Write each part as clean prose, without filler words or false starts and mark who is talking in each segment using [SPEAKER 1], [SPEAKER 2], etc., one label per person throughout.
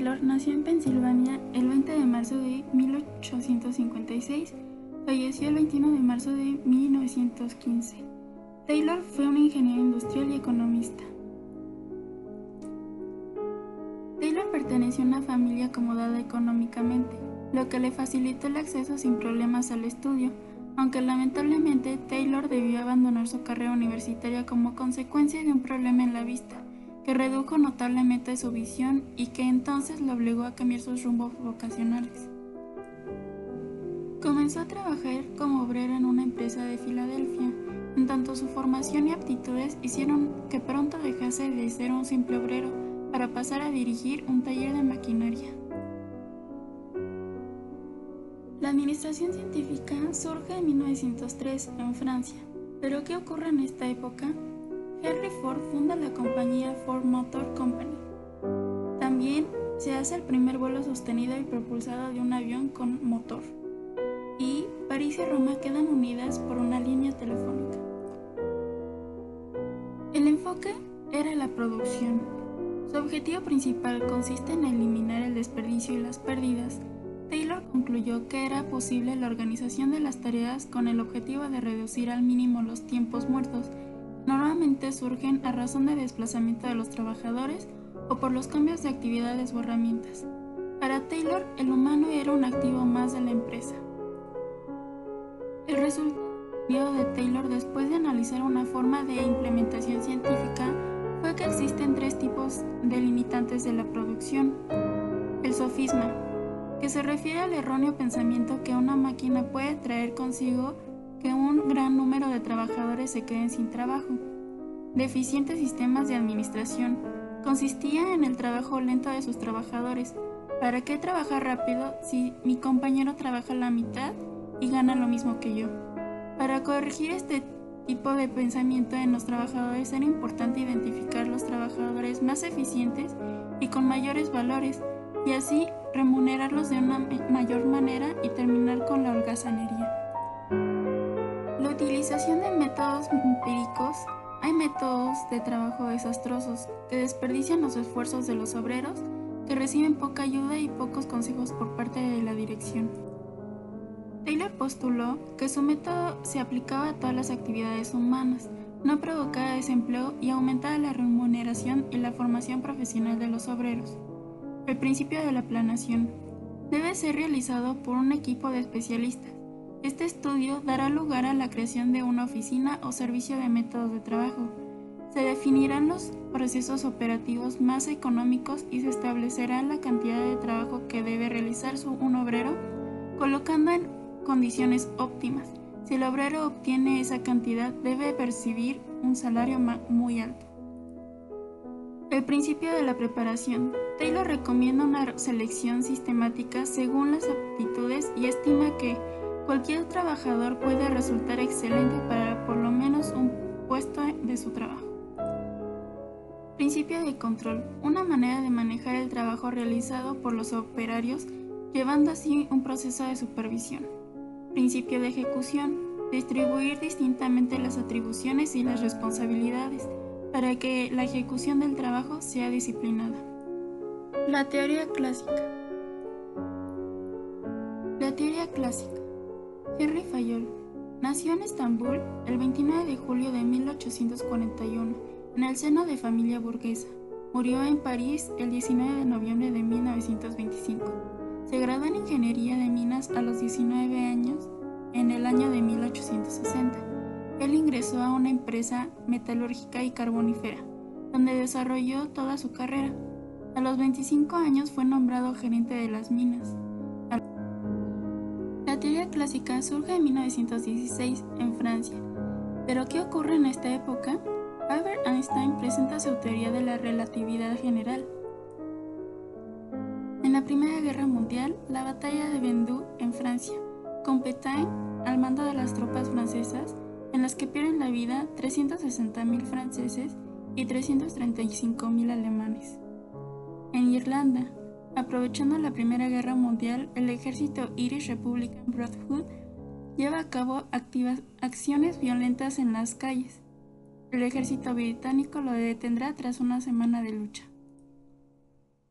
[SPEAKER 1] Taylor nació en Pensilvania el 20 de marzo de 1856. Falleció el 21 de marzo de 1915. Taylor fue un ingeniero industrial y economista. Taylor perteneció a una familia acomodada económicamente, lo que le facilitó el acceso sin problemas al estudio, aunque lamentablemente Taylor debió abandonar su carrera universitaria como consecuencia de un problema en la vista, que redujo notablemente su visión y que entonces lo obligó a cambiar sus rumbos vocacionales. Comenzó a trabajar como obrero en una empresa de Filadelfia, en tanto su formación y aptitudes hicieron que pronto dejase de ser un simple obrero para pasar a dirigir un taller de maquinaria. La administración científica surge en 1903 en Francia, pero ¿qué ocurre en esta época? Henry Ford funda la compañía Ford Motor Company. También se hace el primer vuelo sostenido y propulsado de un avión con motor. Y París y Roma quedan unidas por una línea telefónica. El enfoque era la producción. Su objetivo principal consiste en eliminar el desperdicio y las pérdidas. Taylor concluyó que era posible la organización de las tareas con el objetivo de reducir al mínimo los tiempos muertos, que normalmente surgen a razón de desplazamiento de los trabajadores o por los cambios de actividades o herramientas. Para Taylor, el humano era un activo más de la empresa. El resultado de Taylor, después de analizar una forma de implementación científica, fue que existen tres tipos de limitantes de la producción. El sofisma, que se refiere al erróneo pensamiento que una máquina puede traer consigo que un gran número de trabajadores se queden sin trabajo. Deficientes sistemas de administración. Consistía en el trabajo lento de sus trabajadores. ¿Para qué trabajar rápido si mi compañero trabaja la mitad y gana lo mismo que yo? Para corregir este tipo de pensamiento en los trabajadores era importante identificar los trabajadores más eficientes y con mayores valores, y así remunerarlos de una mayor manera y terminar con la holgazanería. La utilización de métodos empíricos. Hay métodos de trabajo desastrosos que desperdician los esfuerzos de los obreros, que reciben poca ayuda y pocos consejos por parte de la dirección. Taylor postuló que su método se aplicaba a todas las actividades humanas, no provocaba desempleo y aumentaba la remuneración y la formación profesional de los obreros. El principio de la planeación debe ser realizado por un equipo de especialistas. Este estudio dará lugar a la creación de una oficina o servicio de métodos de trabajo. Se definirán los procesos operativos más económicos y se establecerá la cantidad de trabajo que debe realizar un obrero, colocando en condiciones óptimas. Si el obrero obtiene esa cantidad, debe percibir un salario muy alto. El principio de la preparación. Taylor recomienda una selección sistemática según las aptitudes y estima que cualquier trabajador puede resultar excelente para por lo menos un puesto de su trabajo. Principio de control. Una manera de manejar el trabajo realizado por los operarios, llevando así un proceso de supervisión. Principio de ejecución. Distribuir distintamente las atribuciones y las responsabilidades para que la ejecución del trabajo sea disciplinada. La teoría clásica. La teoría clásica. Henry Fayol nació en Estambul el 29 de julio de 1841 en el seno de familia burguesa. Murió en París el 19 de noviembre de 1925. Se graduó en Ingeniería de Minas a los 19 años en el año de 1860. Él ingresó a una empresa metalúrgica y carbonífera, donde desarrolló toda su carrera. A los 25 años fue nombrado gerente de las minas. La teoría clásica surge en 1916 en Francia. ¿Pero qué ocurre en esta época? Albert Einstein presenta su teoría de la relatividad general. En la Primera Guerra Mundial, la batalla de Verdun en Francia, con Pétain al mando de las tropas francesas, en las que pierden la vida 360.000 franceses y 335.000 alemanes. En Irlanda, aprovechando la Primera Guerra Mundial, el ejército Irish Republican Brotherhood lleva a cabo acciones violentas en las calles. El ejército británico lo detendrá tras una semana de lucha.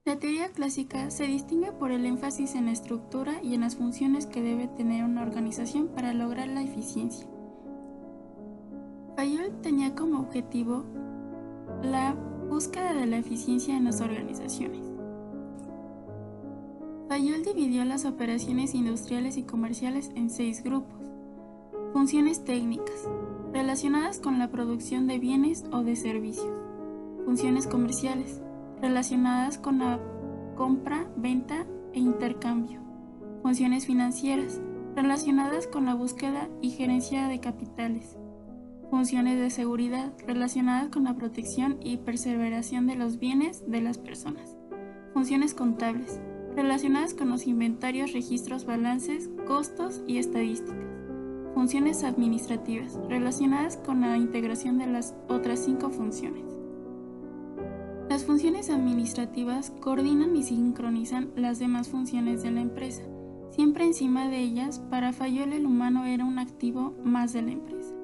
[SPEAKER 1] La teoría clásica se distingue por el énfasis en la estructura y en las funciones que debe tener una organización para lograr la eficiencia. Fayol tenía como objetivo la búsqueda de la eficiencia en las organizaciones. Fayol dividió las operaciones industriales y comerciales en 6 grupos. Funciones técnicas, relacionadas con la producción de bienes o de servicios. Funciones comerciales, relacionadas con la compra, venta e intercambio. Funciones financieras, relacionadas con la búsqueda y gerencia de capitales. Funciones de seguridad, relacionadas con la protección y preservación de los bienes de las personas. Funciones contables, relacionadas con los inventarios, registros, balances, costos y estadísticas. Funciones administrativas, relacionadas con la integración de las otras 5 funciones. Las funciones administrativas coordinan y sincronizan las demás funciones de la empresa. Siempre encima de ellas, para Fayol el humano era un activo más de la empresa.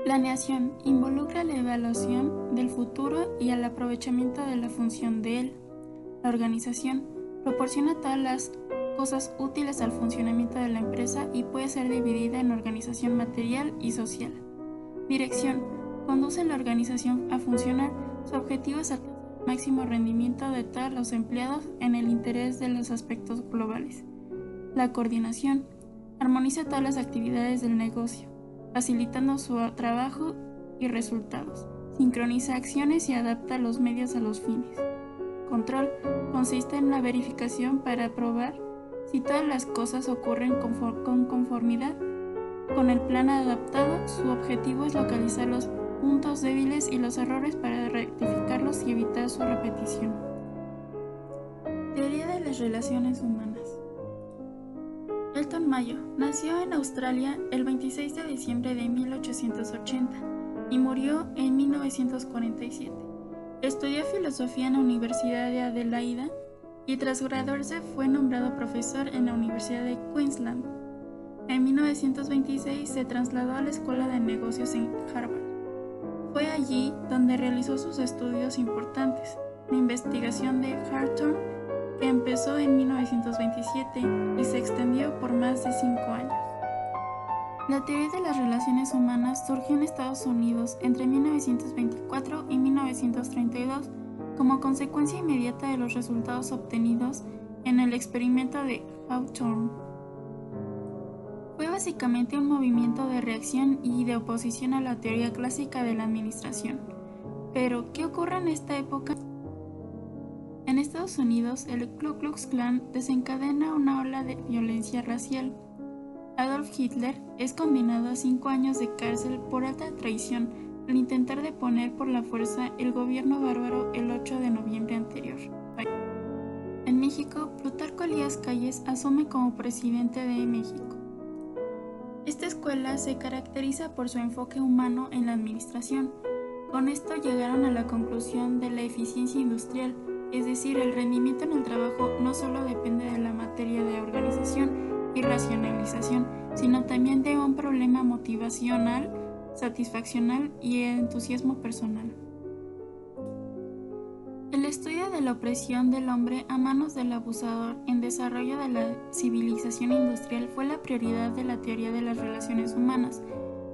[SPEAKER 1] Planeación involucra la evaluación del futuro y el aprovechamiento de la función de él. La organización proporciona todas las cosas útiles al funcionamiento de la empresa y puede ser dividida en organización material y social. Dirección conduce la organización a funcionar. Su objetivo es alcanzar el máximo rendimiento de todos los empleados en el interés de los aspectos globales. La coordinación armoniza todas las actividades del negocio, facilitando su trabajo y resultados. Sincroniza acciones y adapta los medios a los fines. Control consiste en la verificación para probar si todas las cosas ocurren con conformidad con el plan adaptado. Su objetivo es localizar los puntos débiles y los errores para rectificarlos y evitar su repetición. Teoría de las relaciones humanas. Elton Mayo nació en Australia el 26 de diciembre de 1880 y murió en 1947. Estudió filosofía en la Universidad de Adelaida y tras graduarse fue nombrado profesor en la Universidad de Queensland. En 1926 se trasladó a la Escuela de Negocios en Harvard. Fue allí donde realizó sus estudios importantes, la investigación de Hawthorne, que empezó en 1927 y se extendió por más de 5 años. La teoría de las relaciones humanas surgió en Estados Unidos entre 1924 y 1932 como consecuencia inmediata de los resultados obtenidos en el experimento de Hawthorne. Fue básicamente un movimiento de reacción y de oposición a la teoría clásica de la administración. Pero, ¿qué ocurre en esta época? En Estados Unidos, el Ku Klux Klan desencadena una ola de violencia racial. Adolf Hitler es condenado a 5 años de cárcel por alta traición al intentar deponer por la fuerza el gobierno bárbaro el 8 de noviembre anterior. En México, Plutarco Elías Calles asume como presidente de México. Esta escuela se caracteriza por su enfoque humano en la administración. Con esto llegaron a la conclusión de la eficiencia industrial, es decir, el rendimiento en el trabajo no solo depende de la materia de organización y racionalización, sino también de un problema motivacional, satisfaccional y entusiasmo personal. El estudio de la opresión del hombre a manos del abusador en desarrollo de la civilización industrial fue la prioridad de la teoría de las relaciones humanas,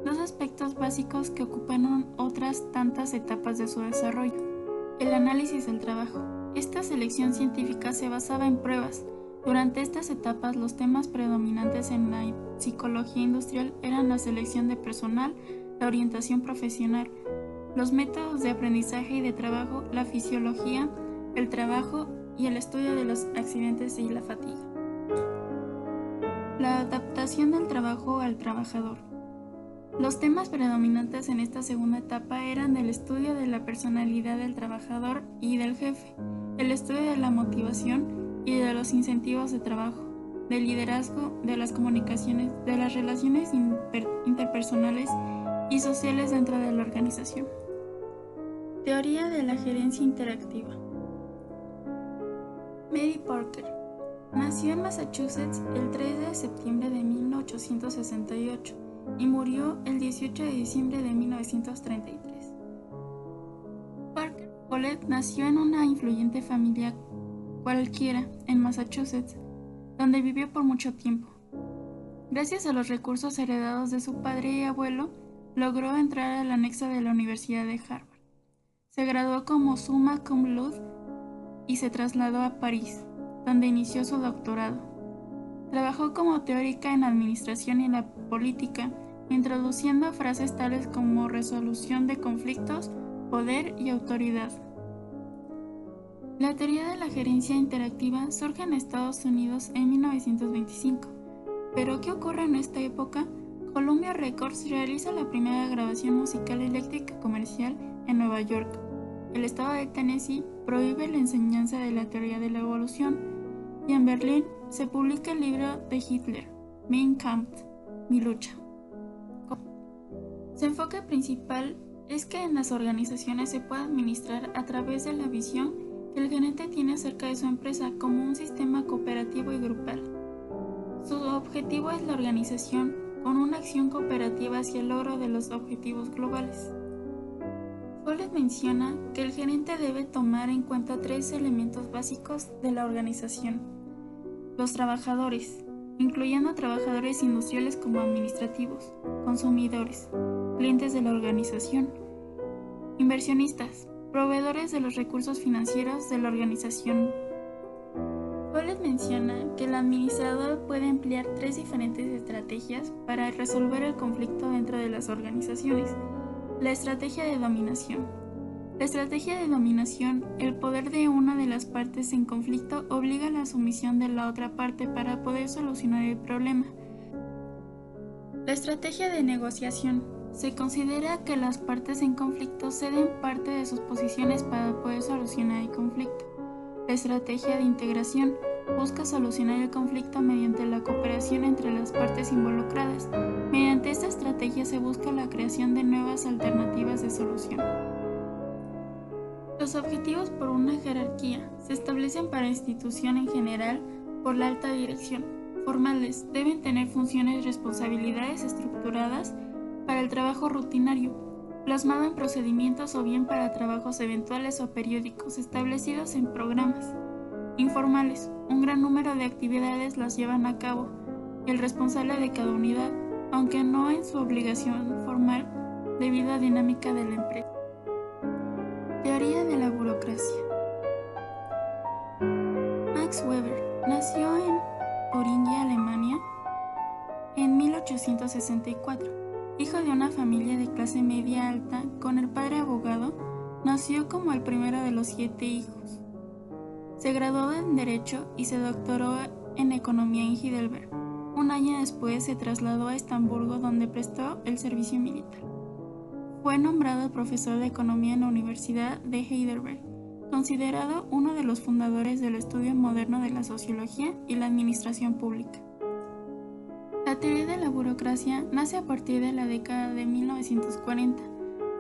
[SPEAKER 1] dos aspectos básicos que ocuparon otras tantas etapas de su desarrollo. El análisis del trabajo. Esta selección científica se basaba en pruebas. Durante estas etapas, los temas predominantes en la psicología industrial eran la selección de personal, la orientación profesional, los métodos de aprendizaje y de trabajo, la fisiología, el trabajo y el estudio de los accidentes y la fatiga. La adaptación del trabajo al trabajador. Los temas predominantes en esta segunda etapa eran el estudio de la personalidad del trabajador y del jefe, el estudio de la motivación y de los incentivos de trabajo, del liderazgo, de las comunicaciones, de las relaciones interpersonales y sociales dentro de la organización. Teoría de la gerencia interactiva. Mary Parker nació en Massachusetts el 3 de septiembre de 1868 y murió el 18 de diciembre de 1933. Parker Follett nació en una influyente familia cualquiera en Massachusetts, donde vivió por mucho tiempo. Gracias a los recursos heredados de su padre y abuelo, logró entrar al anexo de la Universidad de Harvard. Se graduó como summa cum laude y se trasladó a París, donde inició su doctorado. Trabajó como teórica en administración y la política, introduciendo frases tales como resolución de conflictos, poder y autoridad. La teoría de la gerencia interactiva surge en Estados Unidos en 1925. ¿Pero qué ocurre en esta época? Columbia Records realiza la primera grabación musical eléctrica comercial en Nueva York. El estado de Tennessee prohíbe la enseñanza de la teoría de la evolución, y en Berlín se publica el libro de Hitler, Mein Kampf, Mi lucha. Su enfoque principal es que en las organizaciones se puede administrar a través de la visión que el gerente tiene acerca de su empresa como un sistema cooperativo y grupal. Su objetivo es la organización con una acción cooperativa hacia el logro de los objetivos globales. Follett menciona que el gerente debe tomar en cuenta 3 elementos básicos de la organización: los trabajadores, incluyendo trabajadores industriales como administrativos, consumidores, clientes de la organización, inversionistas, proveedores de los recursos financieros de la organización. Follett menciona que el administrador puede emplear 3 diferentes estrategias para resolver el conflicto dentro de las organizaciones. La estrategia de dominación. La estrategia de dominación, el poder de una de las partes en conflicto obliga a la sumisión de la otra parte para poder solucionar el problema. La estrategia de negociación. Se considera que las partes en conflicto ceden parte de sus posiciones para poder solucionar el conflicto. La estrategia de integración busca solucionar el conflicto mediante la cooperación entre las partes involucradas. Mediante esta estrategia se busca la creación de nuevas alternativas de solución. Los objetivos por una jerarquía se establecen para institución en general por la alta dirección. Formales, deben tener funciones y responsabilidades estructuradas para el trabajo rutinario, plasmado en procedimientos o bien para trabajos eventuales o periódicos establecidos en programas. Informales, un gran número de actividades las llevan a cabo el responsable de cada unidad, aunque no en su obligación formal debido a dinámica de la empresa. Teoría de la burocracia. Max Weber nació en Turingia, Alemania, en 1864. Hijo de una familia de clase media alta, con el padre abogado, nació como el primero de los 7 hijos. Se graduó en Derecho y se doctoró en Economía en Heidelberg. Un año después se trasladó a Estrasburgo, donde prestó el servicio militar. Fue nombrado profesor de Economía en la Universidad de Heidelberg, considerado uno de los fundadores del estudio moderno de la sociología y la administración pública. La teoría de la burocracia nace a partir de la década de 1940,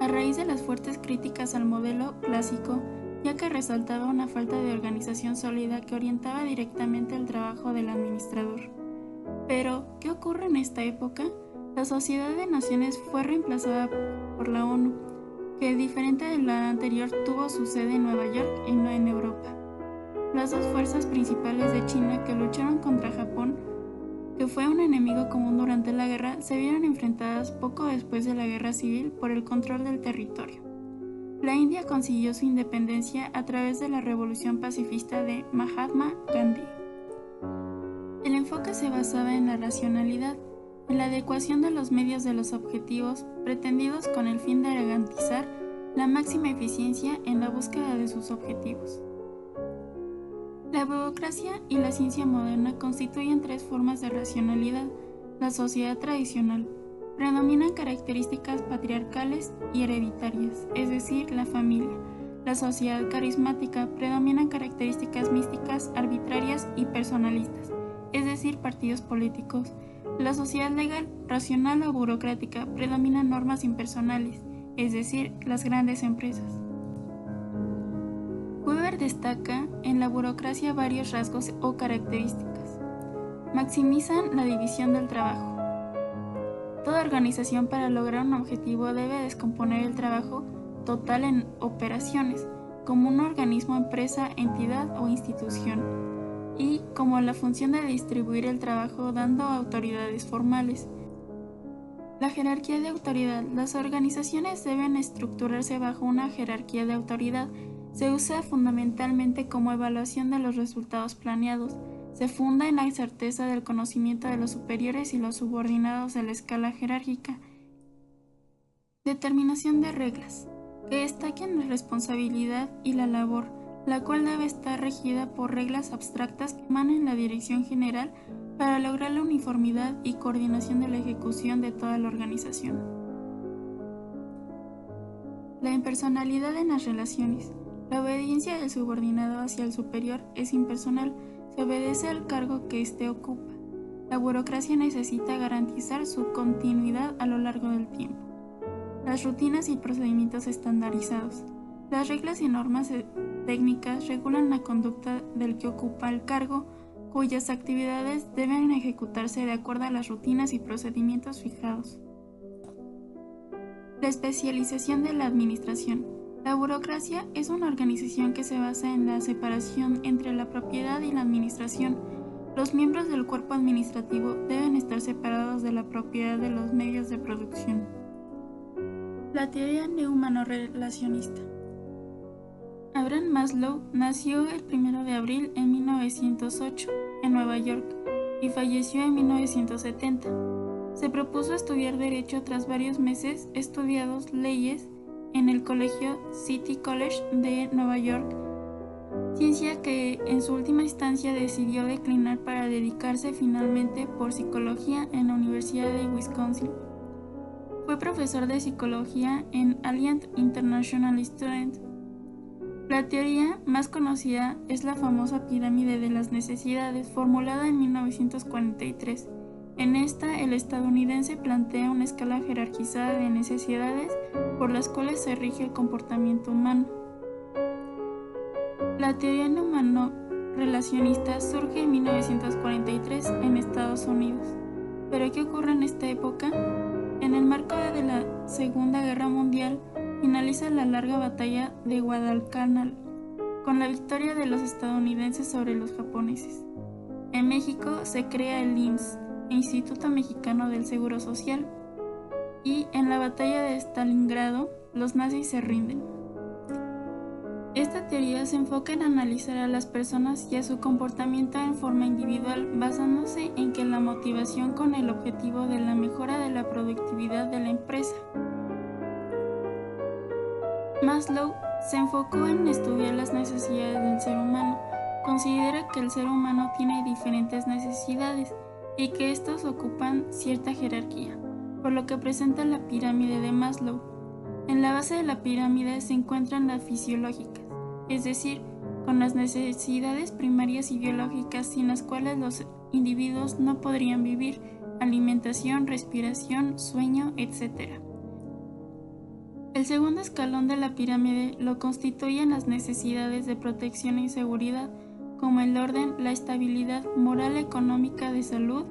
[SPEAKER 1] a raíz de las fuertes críticas al modelo clásico, ya que resaltaba una falta de organización sólida que orientaba directamente el trabajo del administrador. Pero, ¿qué ocurre en esta época? La Sociedad de Naciones fue reemplazada por la ONU, que diferente de la anterior tuvo su sede en Nueva York y no en Europa. Las 2 fuerzas principales de China que lucharon contra Japón, que fue un enemigo común durante la guerra, se vieron enfrentadas poco después de la guerra civil por el control del territorio. La India consiguió su independencia a través de la revolución pacifista de Mahatma Gandhi. El enfoque se basaba en la racionalidad, en la adecuación de los medios de los objetivos pretendidos con el fin de garantizar la máxima eficiencia en la búsqueda de sus objetivos. La burocracia y la ciencia moderna constituyen 3 formas de racionalidad. La sociedad tradicional. Predominan características patriarcales y hereditarias, es decir, la familia. La sociedad carismática. Predominan características místicas, arbitrarias y personalistas, es decir, partidos políticos. La sociedad legal, racional o burocrática. Predominan normas impersonales, es decir, las grandes empresas. Weber destaca en la burocracia varios rasgos o características. Maximizan la división del trabajo. Toda organización para lograr un objetivo debe descomponer el trabajo total en operaciones, como un organismo, empresa, entidad o institución, y como la función de distribuir el trabajo dando autoridades formales. La jerarquía de autoridad. Las organizaciones deben estructurarse bajo una jerarquía de autoridad. Se usa fundamentalmente como evaluación de los resultados planeados. Se funda en la certeza del conocimiento de los superiores y los subordinados de la escala jerárquica. Determinación de reglas, que destaquen la responsabilidad y la labor, la cual debe estar regida por reglas abstractas que emanen la dirección general para lograr la uniformidad y coordinación de la ejecución de toda la organización. La impersonalidad en las relaciones. La obediencia del subordinado hacia el superior es impersonal, se obedece al cargo que éste ocupa. La burocracia necesita garantizar su continuidad a lo largo del tiempo. Las rutinas y procedimientos estandarizados. Las reglas y normas técnicas regulan la conducta del que ocupa el cargo, cuyas actividades deben ejecutarse de acuerdo a las rutinas y procedimientos fijados. La especialización de la administración. La burocracia es una organización que se basa en la separación entre la propiedad y la administración. Los miembros del cuerpo administrativo deben estar separados de la propiedad de los medios de producción. La teoría neumano-relacionista. Abraham Maslow nació el 1 de abril de 1908 en Nueva York y falleció en 1970. Se propuso estudiar Derecho tras varios meses estudiados leyes en el colegio City College de Nueva York, ciencia que en su última instancia decidió declinar para dedicarse finalmente por psicología en la Universidad de Wisconsin. Fue profesor de psicología en Alliant International Student. La teoría más conocida es la famosa pirámide de las necesidades, formulada en 1943. En esta, el estadounidense plantea una escala jerarquizada de necesidades por las cuales se rige el comportamiento humano. La teoría humano-relacionista surge en 1943 en Estados Unidos. ¿Pero qué ocurre en esta época? En el marco de la Segunda Guerra Mundial, finaliza la larga batalla de Guadalcanal, con la victoria de los estadounidenses sobre los japoneses. En México se crea el IMSS, Instituto Mexicano del Seguro Social, y en la batalla de Stalingrado, los nazis se rinden. Esta teoría se enfoca en analizar a las personas y a su comportamiento en forma individual, basándose en que la motivación con el objetivo de la mejora de la productividad de la empresa. Maslow se enfocó en estudiar las necesidades del ser humano. Considera que el ser humano tiene diferentes necesidades y que estos ocupan cierta jerarquía, por lo que presenta la pirámide de Maslow. En la base de la pirámide se encuentran las fisiológicas, es decir, con las necesidades primarias y biológicas sin las cuales los individuos no podrían vivir: alimentación, respiración, sueño, etc. El segundo escalón de la pirámide lo constituyen las necesidades de protección y seguridad, como el orden, la estabilidad moral, económica, de salud,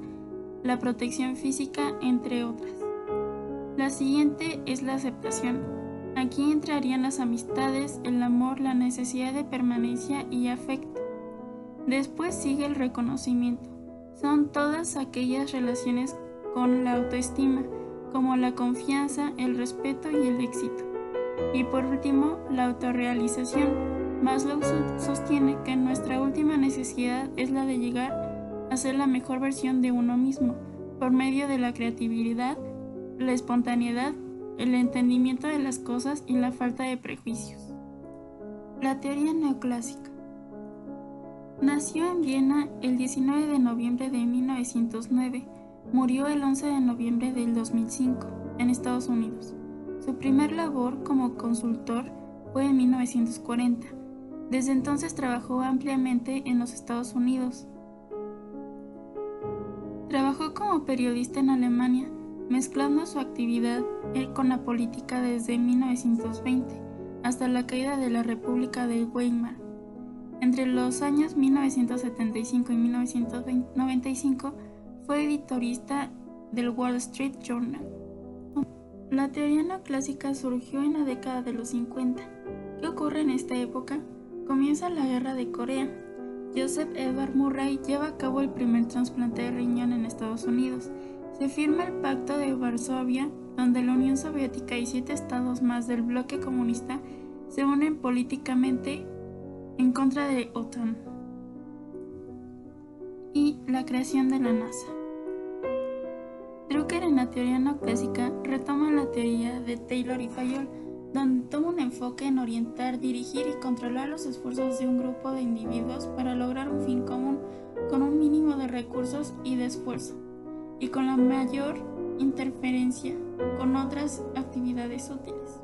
[SPEAKER 1] la protección física, entre otras. La siguiente es la aceptación. Aquí entrarían las amistades, el amor, la necesidad de permanencia y afecto. Después sigue el reconocimiento. Son todas aquellas relaciones con la autoestima, como la confianza, el respeto y el éxito. Y por último, la autorrealización. Maslow sostiene que nuestra última necesidad es la de llegar a ser la mejor versión de uno mismo, por medio de la creatividad, la espontaneidad, el entendimiento de las cosas y la falta de prejuicios. La teoría neoclásica. Nació en Viena el 19 de noviembre de 1909. Murió el 11 de noviembre del 2005 en Estados Unidos. Su primer labor como consultor fue en 1940. Desde entonces trabajó ampliamente en los Estados Unidos. Trabajó como periodista en Alemania, mezclando su actividad con la política desde 1920 hasta la caída de la República de Weimar. Entre los años 1975 y 1995 fue editorista del Wall Street Journal. La teoría neoclásica surgió en la década de los 50. ¿Qué ocurre en esta época? Comienza la Guerra de Corea. Joseph Edward Murray lleva a cabo el primer trasplante de riñón en Estados Unidos. Se firma el Pacto de Varsovia, donde la Unión Soviética y 7 estados más del bloque comunista se unen políticamente en contra de OTAN. Y la creación de la NASA. Drucker, en la teoría neoclásica, retoma la teoría de Taylor y Fayol, donde toma un enfoque en orientar, dirigir y controlar los esfuerzos de un grupo de individuos para lograr un fin común con un mínimo de recursos y de esfuerzo, y con la mayor interferencia con otras actividades útiles.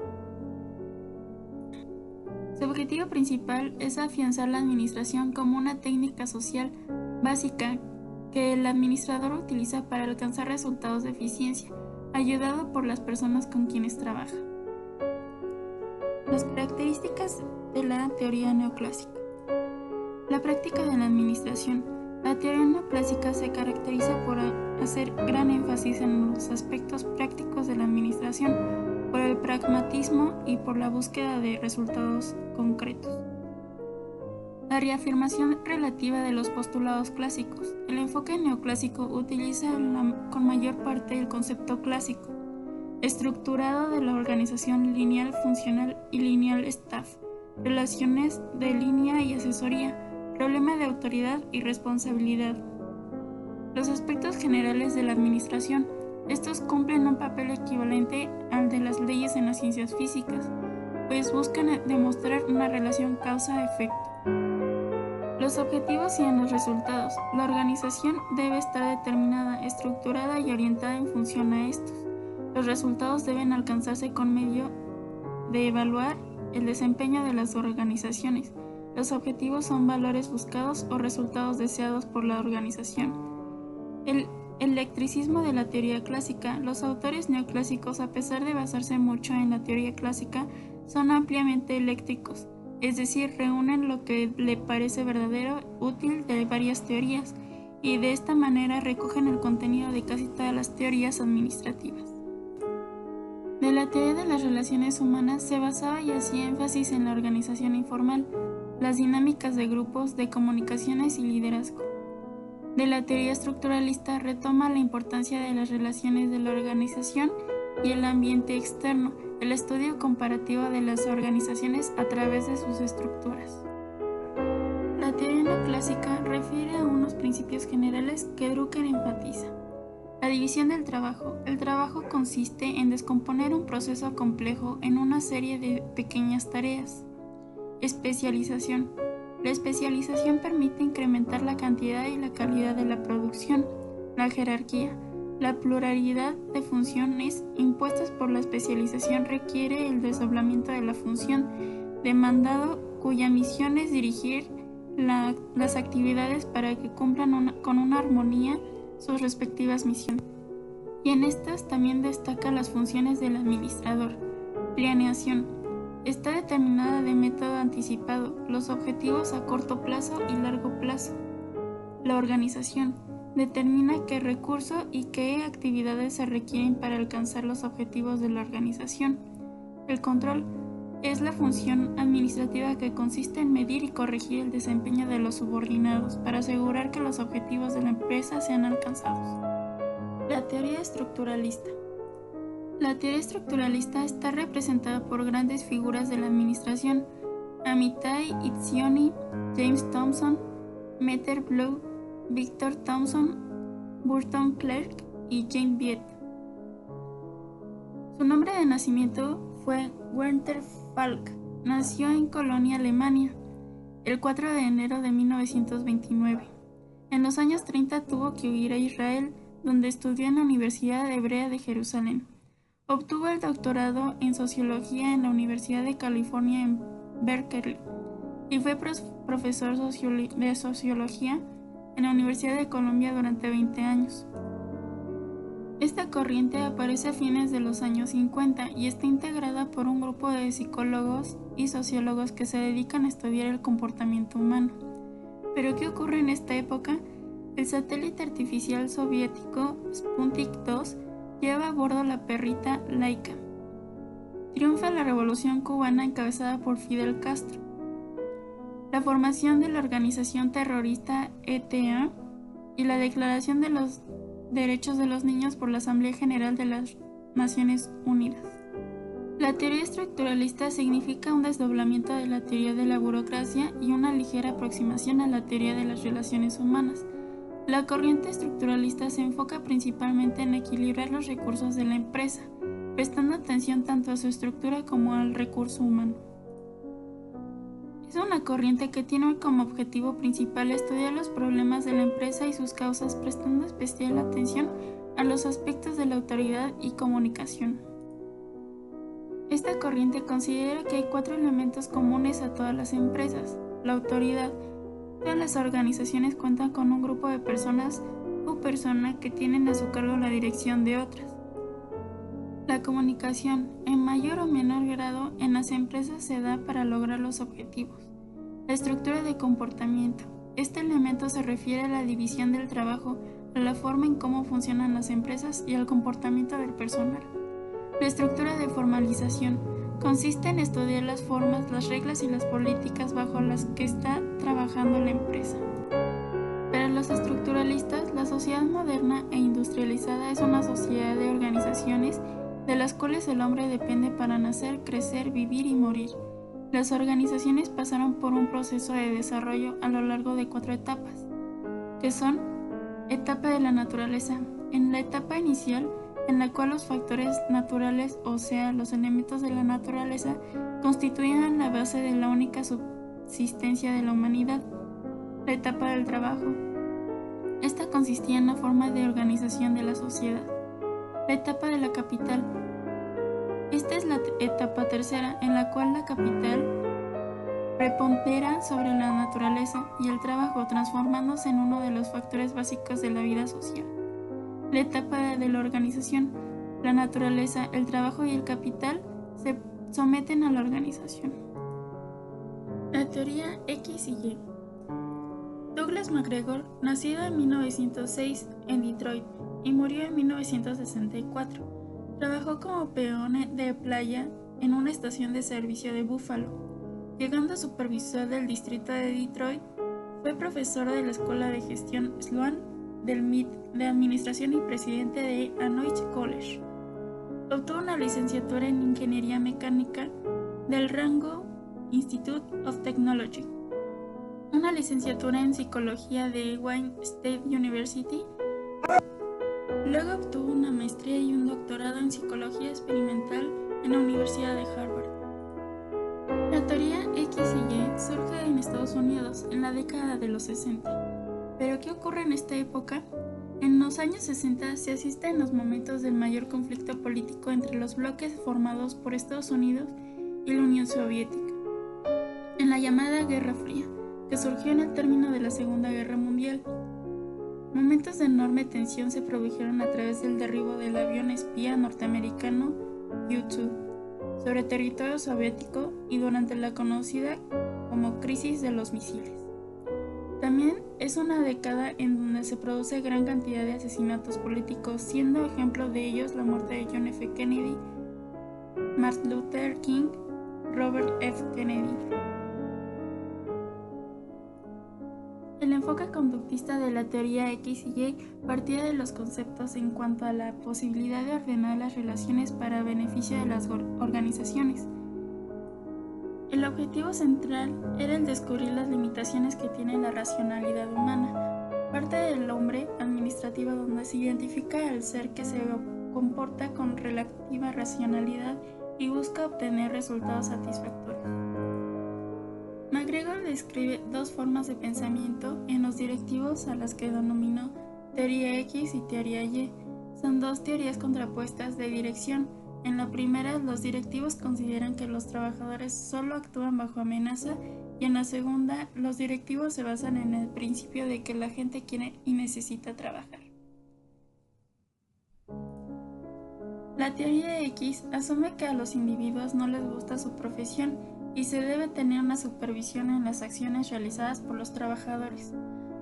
[SPEAKER 1] Su objetivo principal es afianzar la administración como una técnica social básica que el administrador utiliza para alcanzar resultados de eficiencia, ayudado por las personas con quienes trabaja. Las características de la teoría neoclásica. La práctica de la administración. La teoría neoclásica se caracteriza por hacer gran énfasis en los aspectos prácticos de la administración, por el pragmatismo y por la búsqueda de resultados concretos. La reafirmación relativa de los postulados clásicos. El enfoque neoclásico utiliza con mayor parte el concepto clásico, estructurado de la organización lineal, funcional y lineal staff, relaciones de línea y asesoría, problema de autoridad y responsabilidad. Los aspectos generales de la administración. Estos cumplen un papel equivalente al de las leyes en las ciencias físicas, pues buscan demostrar una relación causa-efecto. Los objetivos y en los resultados. La organización debe estar determinada, estructurada y orientada en función a estos. Los resultados deben alcanzarse con medio de evaluar el desempeño de las organizaciones. Los objetivos son valores buscados o resultados deseados por la organización. El electricismo de la teoría clásica. Los autores neoclásicos, a pesar de basarse mucho en la teoría clásica, son ampliamente eléctricos, es decir, reúnen lo que le parece verdadero, útil de varias teorías, y de esta manera recogen el contenido de casi todas las teorías administrativas. De la teoría de las relaciones humanas se basaba y hacía énfasis en la organización informal, las dinámicas de grupos, de comunicaciones y liderazgo. De la teoría estructuralista retoma la importancia de las relaciones de la organización y el ambiente externo, el estudio comparativo de las organizaciones a través de sus estructuras. La teoría neoclásica refiere a unos principios generales que Drucker enfatiza. La división del trabajo. El trabajo consiste en descomponer un proceso complejo en una serie de pequeñas tareas. Especialización. La especialización permite incrementar la cantidad y la calidad de la producción. La jerarquía. La pluralidad de funciones impuestas por la especialización requiere el desdoblamiento de la función demandado, cuya misión es dirigir las actividades para que cumplan con una armonía sus respectivas misiones. Y en estas también destaca las funciones del administrador. Planeación. Está determinada de método anticipado, los objetivos a corto plazo y largo plazo. La organización. Determina qué recursos y qué actividades se requieren para alcanzar los objetivos de la organización. El control es la función administrativa que consiste en medir y corregir el desempeño de los subordinados para asegurar que los objetivos de la empresa sean alcanzados. La teoría estructuralista. La teoría estructuralista está representada por grandes figuras de la administración: Amitai Etzioni, James Thomson, Mehter Bloch, Victor Thomson, Burton Clerk y James Beat. Su nombre de nacimiento fue Werner Falk. Nació en Colonia, Alemania, el 4 de enero de 1929. En los años 30 tuvo que huir a Israel, donde estudió en la Universidad Hebrea de Jerusalén. Obtuvo el doctorado en Sociología en la Universidad de California en Berkeley y fue profesor de Sociología en la Universidad de Columbia durante 20 años. Esta corriente aparece a fines de los años 50 y está integrada por un grupo de psicólogos y sociólogos que se dedican a estudiar el comportamiento humano. ¿Pero qué ocurre en esta época? El satélite artificial soviético Sputnik 2 lleva a bordo la perrita Laika. triunfa la Revolución Cubana encabezada por Fidel Castro. La formación de la organización terrorista ETA y la Declaración de los Derechos de los Niños por la Asamblea General de las Naciones Unidas. La teoría estructuralista significa un desdoblamiento de la teoría de la burocracia y una ligera aproximación a la teoría de las relaciones humanas. La corriente estructuralista se enfoca principalmente en equilibrar los recursos de la empresa, prestando atención tanto a su estructura como al recurso humano. Es una corriente que tiene como objetivo principal estudiar los problemas de la empresa y sus causas, prestando especial atención a los aspectos de la autoridad y comunicación. Esta corriente considera que hay 4 elementos comunes a todas las empresas: la autoridad. Todas las organizaciones cuentan con un grupo de personas o persona que tienen a su cargo la dirección de otras. La comunicación, en mayor o menor grado, en las empresas se da para lograr los objetivos. La estructura de comportamiento. Este elemento se refiere a la división del trabajo, a la forma en cómo funcionan las empresas y al comportamiento del personal. La estructura de formalización consiste en estudiar las formas, las reglas y las políticas bajo las que está trabajando la empresa. Para los estructuralistas, la sociedad moderna e industrializada es una sociedad de organizaciones de las cuales el hombre depende para nacer, crecer, vivir y morir. Las organizaciones pasaron por un proceso de desarrollo a lo largo de 4 etapas, que son: etapa de la naturaleza. En la etapa inicial, en la cual los factores naturales, o sea, los elementos de la naturaleza, constituían la base de la única subsistencia de la humanidad. La etapa del trabajo. Esta consistía en la forma de organización de la sociedad. La etapa de la capital. Esta es la etapa tercera, en la cual la capital prepondera sobre la naturaleza y el trabajo, transformándose en uno de los factores básicos de la vida social. La etapa de la organización. La naturaleza, el trabajo y el capital se someten a la organización. La teoría X y Y. Douglas MacGregor, nacido en 1906 en Detroit y murió en 1964, trabajó como peón de playa en una estación de servicio de Buffalo. Llegando a supervisor del distrito de Detroit, fue profesor de la Escuela de Gestión Sloan del MIT de Administración y presidente de Anoich College. Obtuvo una licenciatura en Ingeniería Mecánica del Rango Institute of Technology, una licenciatura en Psicología de Wayne State University. Luego obtuvo una maestría y un doctorado en Psicología Experimental en la Universidad de Harvard. La teoría X y Y surge en Estados Unidos en la década de los 60. ¿Pero qué ocurre en esta época? En los años 60 se asiste en los momentos del mayor conflicto político entre los bloques formados por Estados Unidos y la Unión Soviética, en la llamada Guerra Fría, que surgió en el término de la Segunda Guerra Mundial. Momentos de enorme tensión se produjeron a través del derribo del avión espía norteamericano U-2 sobre territorio soviético y durante la conocida como Crisis de los Misiles. También es una década en donde se produce gran cantidad de asesinatos políticos, siendo ejemplo de ellos la muerte de John F. Kennedy, Martin Luther King, Robert F. Kennedy. El enfoque conductista de la teoría X y Y partía de los conceptos en cuanto a la posibilidad de ordenar las relaciones para beneficio de las organizaciones. El objetivo central era el descubrir las limitaciones que tiene la racionalidad humana, parte del hombre administrativa donde se identifica al ser que se comporta con relativa racionalidad y busca obtener resultados satisfactorios. MacGregor describe 2 formas de pensamiento en los directivos a las que denominó teoría X y teoría Y. Son 2 teorías contrapuestas de dirección. En la primera, los directivos consideran que los trabajadores solo actúan bajo amenaza, y en la segunda, los directivos se basan en el principio de que la gente quiere y necesita trabajar. La teoría X asume que a los individuos no les gusta su profesión y se debe tener una supervisión en las acciones realizadas por los trabajadores.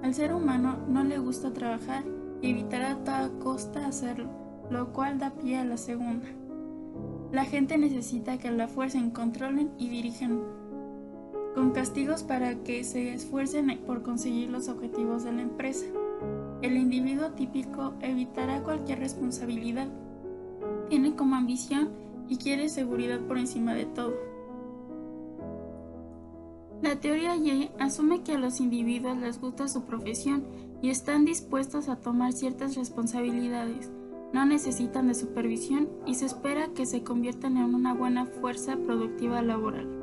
[SPEAKER 1] Al ser humano no le gusta trabajar y evitará a toda costa hacerlo, lo cual da pie a la segunda. La gente necesita que la fuercen, controlen y dirijan, con castigos para que se esfuercen por conseguir los objetivos de la empresa. El individuo típico evitará cualquier responsabilidad, tiene como ambición y quiere seguridad por encima de todo. La teoría Y asume que a los individuos les gusta su profesión y están dispuestos a tomar ciertas responsabilidades, no necesitan de supervisión y se espera que se conviertan en una buena fuerza productiva laboral.